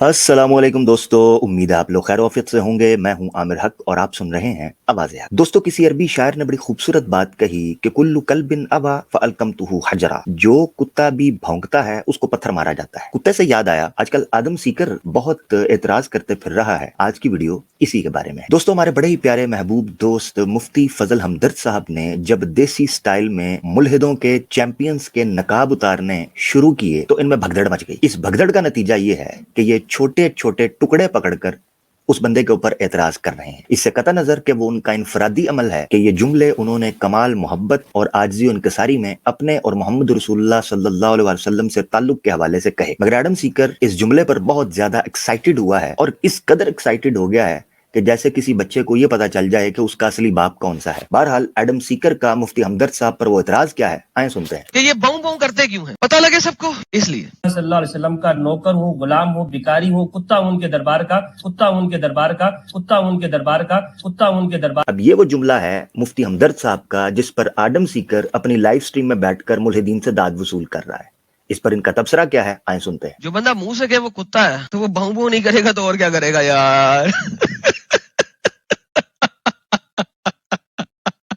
अस्सलामुअलैकुम दोस्तों, उम्मीद है आप लोग खैर आफियत से होंगे। मैं हूं आमिर हक और आप सुन रहे हैं आवाज़ हक। दोस्तों, किसी अरबी शायर ने बड़ी खूबसूरत बात कही कि कुल्लु कल्बिन अबा फअलकमतुहु हजरा। जो कुत्ता भी भौंकता है उसको पत्थर मारा जाता है। कुत्ते से याद आया, आजकल आदम सीकर बहुत एतराज करते फिर रहा है। आज की वीडियो इसी के बारे में। दोस्तों, हमारे बड़े ही प्यारे महबूब दोस्त मुफ्ती फजल हमदर्द साहब ने जब देसी स्टाइल में मुल्हिदों के चैंपियंस के नकाब उतारने शुरू किए तो इनमें भगदड़ मच गई। इस भगदड़ का नतीजा ये है कि ये छोटे छोटे टुकड़े पकड़कर उस बंदे के ऊपर एतराज कर रहे हैं। इससे कता नजर कि वो उनका इनफरादी अमल है कि ये जुमले उन्होंने कमाल मोहब्बत और आजिज़ी और इनकिसारी में अपने और मोहम्मद रसूलुल्लाह सल्लल्लाहु अलैहि वसल्लम से ताल्लुक के हवाले से कहे। मगर एडम सीकर इस जुमले पर बहुत ज्यादा एक्साइटेड हुआ है और इस कदर एक्साइटेड हो गया है कि जैसे किसी बच्चे को ये पता चल जाए कि उसका असली बाप कौन सा है। बहरहाल एडम सीकर का मुफ्ती हमदर्द साहब पर वो एतराज क्या है, आए सुनते हैं। कि ये बाऊ बाऊ करते क्यों हैं? पता लगे सबको, इसलिए सल्लल्लाहु अलैहि वसल्लम का नौकर हो, गुलाम हो, भिखारी हो, कुत्ता उनके दरबार का, कुत्ता उनके दरबार का, कुत्ता उनके दरबार का, कुत्ता उनके दरबार। अब ये वो जुमला है मुफ्ती हमदर्द साहब का जिस पर आदम सीकर अपनी लाइव स्ट्रीम में बैठकर मुल्हिदीन से दाद वसूल कर रहा है। इस पर इनका तबसरा क्या है, आए सुनते हैं। जो बंदा मुंह से कहे वो कुत्ता है तो वो बाऊ बाऊ नहीं करेगा तो और क्या करेगा यार।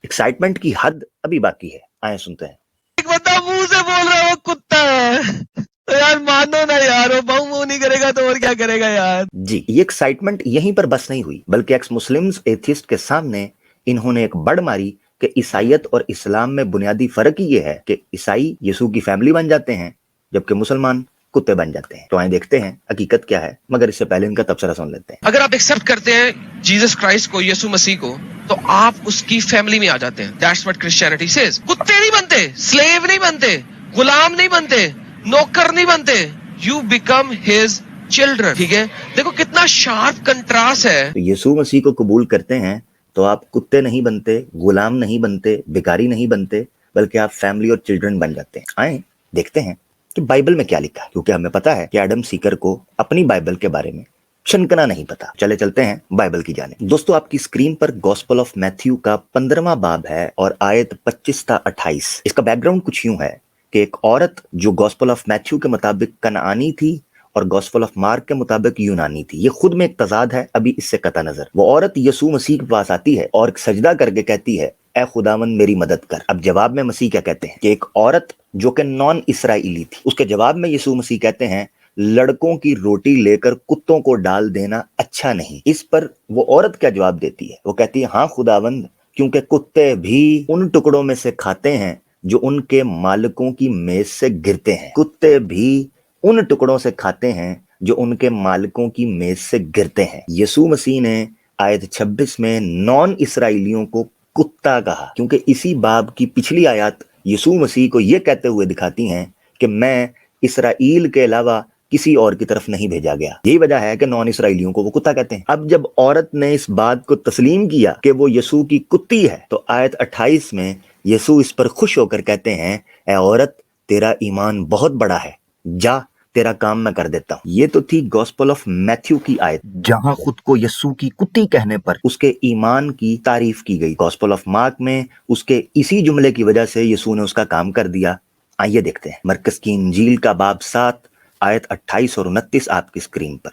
एक्साइटमेंट की हद अभी बाकी है, आए सुनते हैं। एक बंदा मुंह से बोल रहा है वो कुत्ता है तो यार मानो ना यार, वो बाऊ बाऊ नहीं करेगा तो और क्या करेगा यार। जी, ये एक्साइटमेंट यहीं पर बस नहीं हुई, बल्कि एक्स मुस्लिम्स एथियस्ट के सामने इन्होंने एक बड़ मारी कि ईसाईयत और इस्लाम में बुनियादी फर्क ये है कि ईसाई यीशु की फैमिली बन जाते हैं जबकि मुसलमान कुत्ते बन जाते हैं। तो आए देखते हैं हकीकत क्या है, मगर इससे पहले इनका तबसरा सुन लेते हैं। अगर आप एक्सेप्ट करते हैं जीसस क्राइस्ट को, यीशु मसीह को, तो आप उसकी फैमिली में आ जाते हैं। That's what Christianity says. कुत्ते नहीं बनते, स्लेव नहीं बनते, गुलाम नहीं बनते, नौकर नहीं बनते, यू बिकम हिज चिल्ड्रन। ठीक है, देखो कितना शार्प कंट्रास्ट है। तो यीशु मसीह को कबूल करते हैं तो आप कुत्ते नहीं बनते, गुलाम नहीं बनते, भिखारी नहीं बनते, बल्कि आप फैमिली और चिल्ड्रन बन जाते हैं। आए देखते हैं कि बाइबल में क्या लिखा है, क्योंकि हमें पता है कि एडम सीकर को अपनी बाइबल के बारे में छनकना नहीं पता। चले चलते हैं बाइबल की जाने। दोस्तों, आपकी स्क्रीन पर गॉस्पेल ऑफ मैथ्यू का 15वां बाब है और आयत 25 ता 28। इसका बैकग्राउंड कुछ यूं है कि एक औरत जो गॉस्पेल ऑफ मैथ्यू के मुताबिक कनानी थी और गॉस्पेल ऑफ मार्क के मुताबिक यूनानी थी। ये खुद में एक तजाद है, अभी इससे कता नजर। वो औरत यीशु मसीह के पास आती है और सजदा करके कहती है, ए खुदावंद मेरी मदद कर। अब जवाब में मसीह क्या कहते हैं कि एक औरत जो कि नॉन इसराइली थी, उसके जवाब में यीशु मसीह कहते हैं, लड़कों की रोटी लेकर कुत्तों को डाल देना अच्छा नहीं। इस पर वो औरत क्या जवाब देती है? वो कहती है, हाँ खुदावंद, क्योंकि कुत्ते भी उन टुकड़ों में से खाते हैं जो उनके मालिकों की मेज से गिरते हैं। कुत्ते भी उन टुकड़ों से खाते हैं जो उनके मालिकों की मेज से गिरते हैं। यीशु मसीह ने आयत 26 में नॉन इसराइलियों को कुत्ता कहा, क्योंकि इसी बाब की पिछली आयत यीशु मसीह को यह कहते हुए दिखाती हैं कि मैं इसराइल के अलावा किसी और की तरफ नहीं भेजा गया। यही वजह है कि नॉन इसराइलियों को वो कुत्ता कहते हैं। अब जब औरत ने इस बात को तस्लीम किया कि वो यीशु की कुत्ती है, तो आयत 28 में यीशु इस पर खुश होकर कहते हैं, ए औरत, तेरा ईमान बहुत बड़ा है, जा तेरा काम मैं कर देता हूँ। ये तो थी गॉस्पेल ऑफ मैथ्यू की आयत, जहां खुद को यीशु की कुत्ती कहने पर उसके ईमान की तारीफ की गई। गॉस्पेल ऑफ मार्क में उसके इसी जुमले की वजह से यीशु ने उसका काम कर दिया। आइए देखते हैं मरकस की इंजील का बाब 7 आयत 28 और 29 आपकी स्क्रीन पर।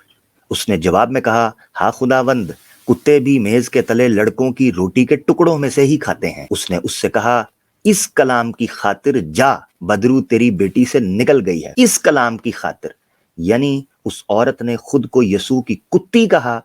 उसने जवाब में कहा, हाँ खुदावंद, कुत्ते भी मेज के तले लड़कों की रोटी के टुकड़ों में से ही खाते हैं। उसने उससे कहा, इस कलाम की खातिर जा, बदरू तेरी बेटी से निकल गई है। इस कलाम की खातिर, यानी उस औरत ने खुद को यीशु की कुत्ती कहा,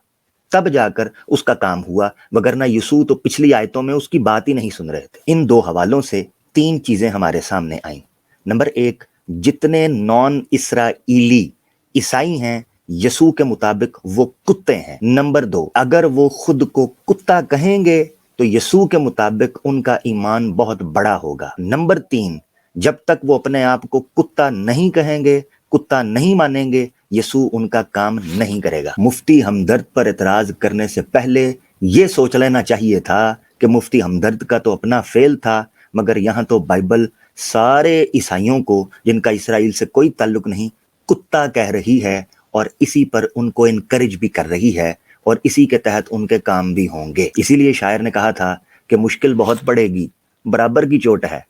तब जाकर उसका काम हुआ, वगरना यीशु तो पिछली आयतों में उसकी बात ही नहीं सुन रहे थे। इन दो हवालों से 3 चीजें हमारे सामने आई। नंबर 1, जितने नॉन इसराइली ईसाई हैं यीशु के मुताबिक वो कुत्ते हैं। नंबर 2, अगर वो खुद को कुत्ता कहेंगे तो यीशु के मुताबिक उनका ईमान बहुत बड़ा होगा। नंबर 3, जब तक वो अपने आप को कुत्ता नहीं कहेंगे, कुत्ता नहीं मानेंगे, यीशु उनका काम नहीं करेगा। मुफ्ती हमदर्द पर एतराज करने से पहले ये सोच लेना चाहिए था कि मुफ्ती हमदर्द का तो अपना फेल था, मगर यहाँ तो बाइबल सारे ईसाइयों को जिनका इसराइल से कोई ताल्लुक नहीं कुत्ता कह रही है और इसी पर उनको इनकरेज भी कर रही है और इसी के तहत उनके काम भी होंगे। इसीलिए शायर ने कहा था कि मुश्किल बहुत पड़ेगी, बराबर की चोट है,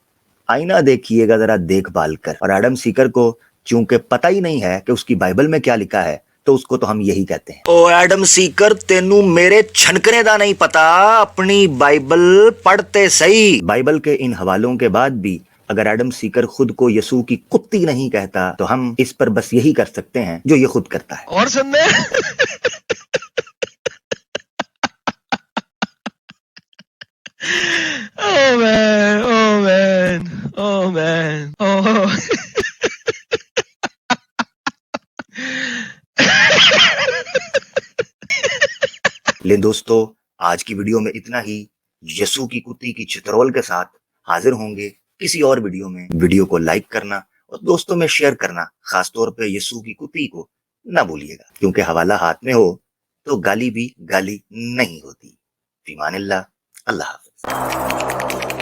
आईना देखिएगा जरा देखभाल कर। और एडम सीकर को चूंकि पता ही नहीं है कि उसकी बाइबल में क्या लिखा है, तो उसको तो हम यही कहते हैं। ओ एडम सीकर, तेनू मेरे छनकने दा नहीं पता, अपनी बाइबल पढ़ते सही। बाइबल के इन हवालों के बाद भी अगर एडम सीकर खुद को यसू की कुत्ती नहीं कहता तो हम इस पर बस यही कर सकते हैं जो ये खुद करता है। और सुनने Oh man, oh man, oh man, oh. लेकिन दोस्तों, आज की वीडियो में इतना ही। यसू की कुत्ती की चित्रोल के साथ हाजिर होंगे किसी और वीडियो में। वीडियो को लाइक करना और दोस्तों में शेयर करना, खासतौर पे यसू की कुत्ती को ना भूलिएगा, क्योंकि हवाला हाथ में हो तो गाली भी गाली नहीं होती। फीमानिल्लाह, अल्लाह हाफ़िज़।